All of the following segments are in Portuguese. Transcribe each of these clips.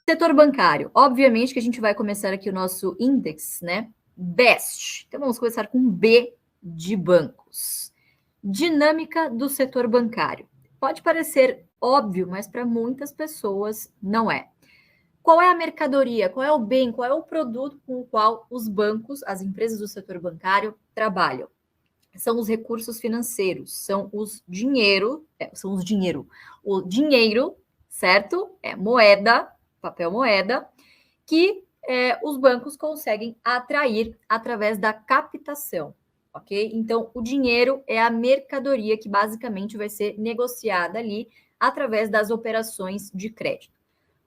Setor bancário. Obviamente que a gente vai começar aqui o nosso índice, né? BEST. Então, vamos começar com B de bancos. Dinâmica do setor bancário. Pode parecer óbvio, mas para muitas pessoas não é. Qual é a mercadoria, qual é o bem, qual é o produto com o qual os bancos, as empresas do setor bancário trabalham? São os recursos financeiros, são os dinheiro, o dinheiro, certo? É moeda, papel moeda, que os bancos conseguem atrair através da captação, ok? Então, o dinheiro é a mercadoria que basicamente vai ser negociada ali através das operações de crédito.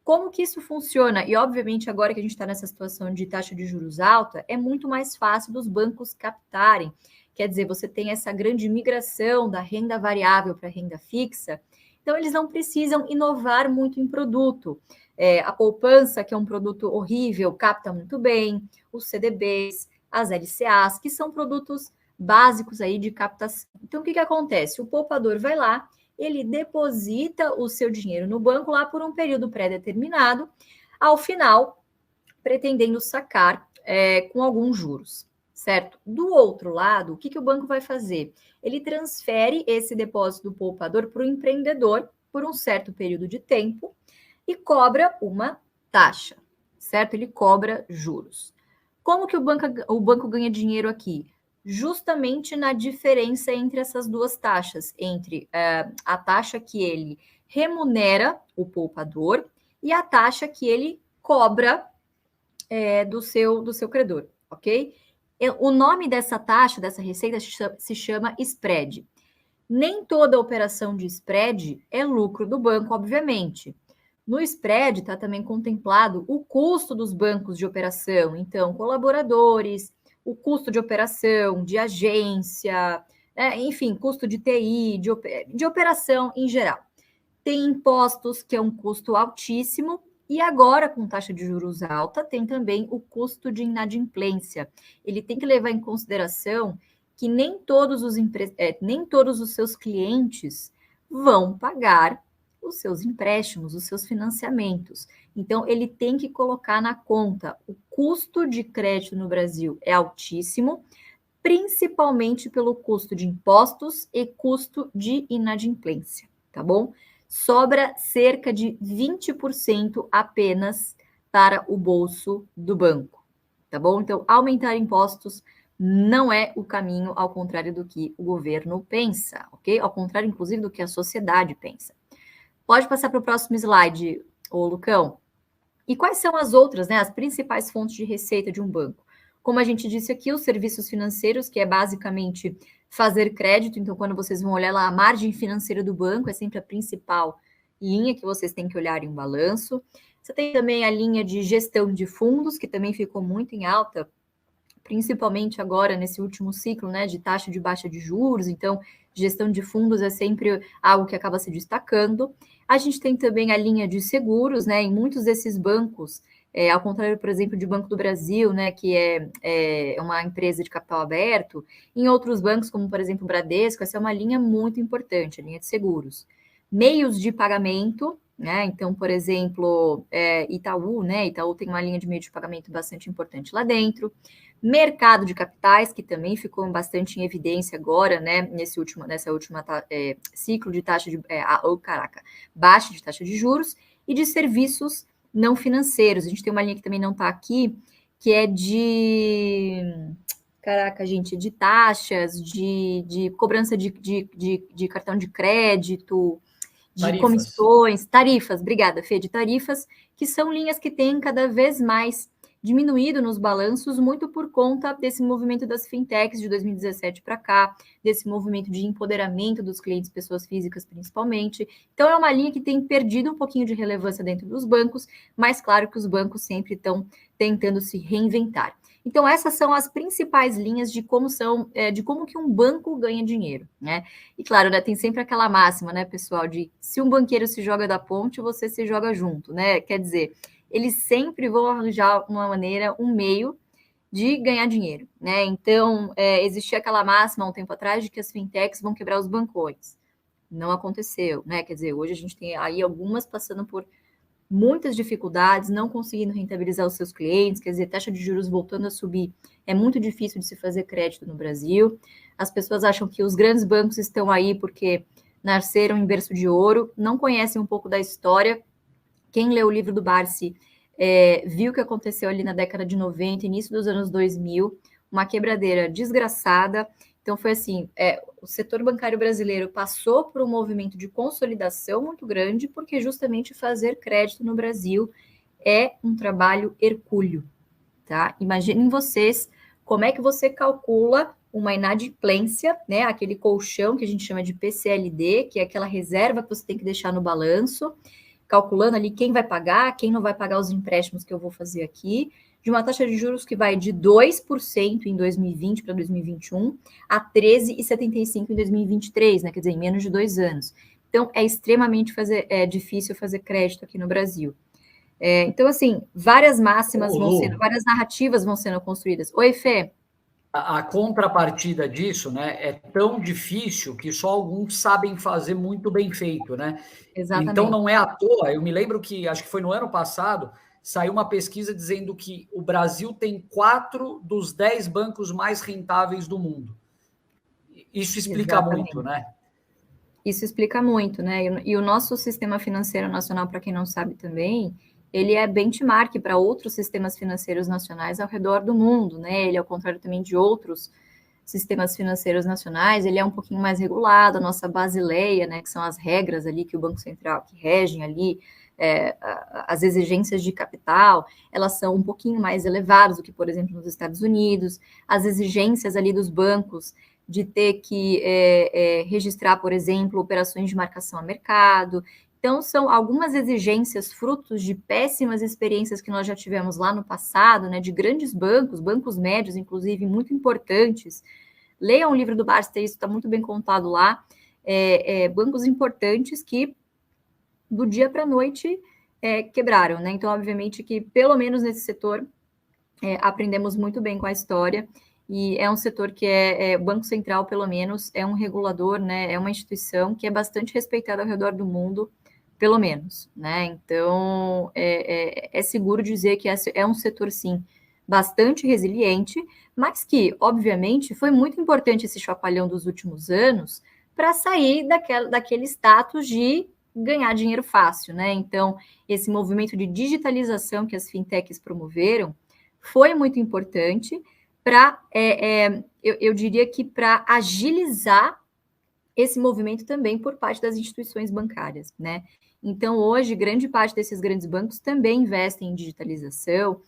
Como que isso funciona? E, obviamente, agora que a gente está nessa situação de taxa de juros alta, é muito mais fácil dos bancos captarem. Quer dizer, você tem essa grande migração da renda variável para a renda fixa, então eles não precisam inovar muito em produto. A poupança, que é um produto horrível, capta muito bem, os CDBs, as LCAs, que são produtos básicos aí de captação. Então, o que acontece? O poupador vai lá, ele deposita o seu dinheiro no banco lá por um período pré-determinado, ao final, pretendendo sacar com alguns juros, certo? Do outro lado, o que o banco vai fazer? Ele transfere esse depósito do poupador para o empreendedor por um certo período de tempo e cobra uma taxa, certo? Ele cobra juros. Como que o banco ganha dinheiro aqui? Justamente na diferença entre essas duas taxas, entre a taxa que ele remunera o poupador e a taxa que ele cobra do seu credor, ok? O nome dessa taxa, dessa receita, se chama spread. Nem toda operação de spread é lucro do banco, obviamente. No spread está também contemplado o custo dos bancos de operação, então, colaboradores, o custo de operação, de agência, enfim, custo de TI, de operação em geral. Tem impostos, que é um custo altíssimo, e agora, com taxa de juros alta, tem também o custo de inadimplência. Ele tem que levar em consideração que nem todos os seus clientes vão pagar os seus empréstimos, os seus financiamentos. Então, ele tem que colocar na conta o custo de crédito no Brasil é altíssimo, principalmente pelo custo de impostos e custo de inadimplência, tá bom? Sobra cerca de 20% apenas para o bolso do banco, tá bom? Então, aumentar impostos não é o caminho, ao contrário do que o governo pensa, ok? Ao contrário, inclusive, do que a sociedade pensa. Pode passar para o próximo slide, ô Lucão. E quais são as outras, né, as principais fontes de receita de um banco? Como a gente disse aqui, os serviços financeiros, que é basicamente fazer crédito. Então, quando vocês vão olhar lá, a margem financeira do banco é sempre a principal linha que vocês têm que olhar em um balanço. Você tem também a linha de gestão de fundos, que também ficou muito em alta, principalmente agora nesse último ciclo, né, de taxa de baixa de juros. Então, gestão de fundos é sempre algo que acaba se destacando. A gente tem também a linha de seguros, né, em muitos desses bancos, ao contrário, por exemplo, de Banco do Brasil, né, que é uma empresa de capital aberto, em outros bancos, como, por exemplo, o Bradesco, essa é uma linha muito importante, a linha de seguros. Meios de pagamento, né, então, por exemplo, Itaú, né, Itaú tem uma linha de meio de pagamento bastante importante lá dentro. Mercado de capitais, que também ficou bastante em evidência agora, né, nessa última ciclo de taxa de baixa de taxa de juros, e de serviços não financeiros. A gente tem uma linha que também não está aqui, que é de taxas, de cobrança de cartão de crédito, de Tarifas. comissões, tarifas, obrigada, Fê, de tarifas, que são linhas que têm cada vez mais diminuído nos balanços, muito por conta desse movimento das fintechs de 2017 para cá, desse movimento de empoderamento dos clientes, pessoas físicas principalmente. Então, é uma linha que tem perdido um pouquinho de relevância dentro dos bancos, mas claro que os bancos sempre estão tentando se reinventar. Então, essas são as principais linhas de como que um banco ganha dinheiro, né? E claro, né, tem sempre aquela máxima, né, pessoal, de se um banqueiro se joga da ponte, você se joga junto, né? Quer dizer, eles sempre vão arranjar uma maneira, um meio de ganhar dinheiro, né? Então, existia aquela máxima há um tempo atrás de que as fintechs vão quebrar os bancões. Não aconteceu, né? Quer dizer, hoje a gente tem aí algumas passando por muitas dificuldades, não conseguindo rentabilizar os seus clientes, quer dizer, taxa de juros voltando a subir, é muito difícil de se fazer crédito no Brasil. As pessoas acham que os grandes bancos estão aí porque nasceram em berço de ouro, não conhecem um pouco da história. Quem leu o livro do Barsi viu o que aconteceu ali na década de 90, início dos anos 2000, uma quebradeira desgraçada. Então, foi assim, o setor bancário brasileiro passou por um movimento de consolidação muito grande, porque justamente fazer crédito no Brasil é um trabalho hercúleo, tá? Imaginem vocês como é que você calcula uma inadimplência, né? Aquele colchão que a gente chama de PCLD, que é aquela reserva que você tem que deixar no balanço, calculando ali quem vai pagar, quem não vai pagar os empréstimos que eu vou fazer aqui, de uma taxa de juros que vai de 2% em 2020 para 2021 a 13,75% em 2023, né? Quer dizer, em menos de 2 anos. Então, é extremamente difícil fazer crédito aqui no Brasil. Então, assim, várias máximas várias narrativas vão sendo construídas. Oi, Fê. A contrapartida disso, né, é tão difícil que só alguns sabem fazer muito bem feito, né? Então Exatamente. não é à toa. Eu me lembro que acho que foi no ano passado saiu uma pesquisa dizendo que o Brasil tem 4 dos 10 bancos mais rentáveis do mundo. Isso explica muito, Exatamente. né? Isso explica muito, né? E o nosso sistema financeiro nacional, para quem não sabe também, ele é benchmark para outros sistemas financeiros nacionais ao redor do mundo, né? Ele, ao contrário também de outros sistemas financeiros nacionais, ele é um pouquinho mais regulado, a nossa Basileia, né, que são as regras ali que o Banco Central, que regem ali as exigências de capital, elas são um pouquinho mais elevadas do que, por exemplo, nos Estados Unidos, as exigências ali dos bancos de ter que registrar, por exemplo, operações de marcação a mercado. Então, são algumas exigências frutos de péssimas experiências que nós já tivemos lá no passado, né, de grandes bancos, bancos médios, inclusive, muito importantes. Leiam o livro do Barsi, isso está muito bem contado lá. Bancos importantes que, do dia para a noite, quebraram, né? Então, obviamente que, pelo menos nesse setor, aprendemos muito bem com a história, e é um setor que o Banco Central, pelo menos, é um regulador, né? É uma instituição que é bastante respeitada ao redor do mundo, pelo menos, né? Então, é seguro dizer que é um setor, sim, bastante resiliente, mas que, obviamente, foi muito importante esse chacoalhão dos últimos anos para sair daquele status de ganhar dinheiro fácil, né? Então, esse movimento de digitalização que as fintechs promoveram foi muito importante para, eu diria que para agilizar esse movimento também por parte das instituições bancárias, né? Então, hoje, grande parte desses grandes bancos também investem em digitalização.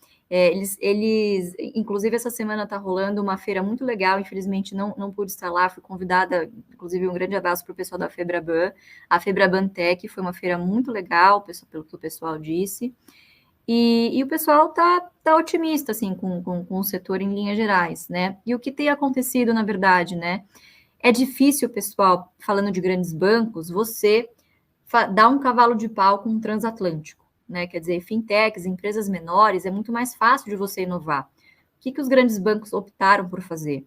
Inclusive, essa semana está rolando uma feira muito legal, infelizmente não pude estar lá, fui convidada, inclusive um grande abraço para o pessoal da Febraban. A Febraban Tech foi uma feira muito legal, pelo que o pessoal disse. E o pessoal tá otimista, assim, com o setor em linhas gerais, né? E o que tem acontecido, na verdade, né? É difícil, pessoal, falando de grandes bancos, você dar um cavalo de pau com um transatlântico, né? Quer dizer, fintechs, empresas menores, é muito mais fácil de você inovar. O que os grandes bancos optaram por fazer?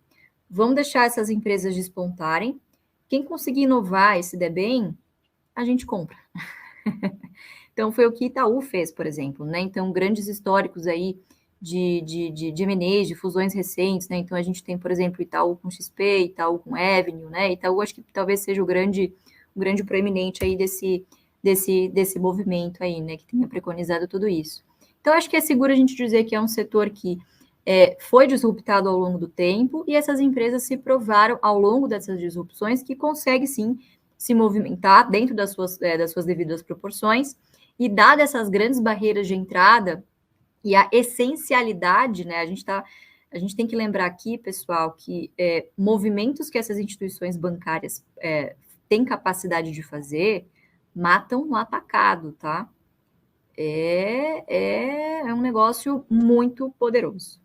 Vamos deixar essas empresas despontarem. Quem conseguir inovar e se der bem, a gente compra. Então, foi o que Itaú fez, por exemplo, né? Então, grandes históricos aí de M&As, de fusões recentes, né? Então, a gente tem, por exemplo, Itaú com XP, Itaú com Avenue, né? Itaú, acho que talvez seja o grande proeminente aí desse movimento aí, né? Que tenha preconizado tudo isso. Então, acho que é seguro a gente dizer que é um setor que foi disruptado ao longo do tempo e essas empresas se provaram ao longo dessas disrupções que consegue, sim, se movimentar dentro das suas devidas proporções. E dadas essas grandes barreiras de entrada e a essencialidade, né? A gente tem que lembrar aqui, pessoal, que movimentos que essas instituições bancárias têm capacidade de fazer matam no atacado, tá? É um negócio muito poderoso.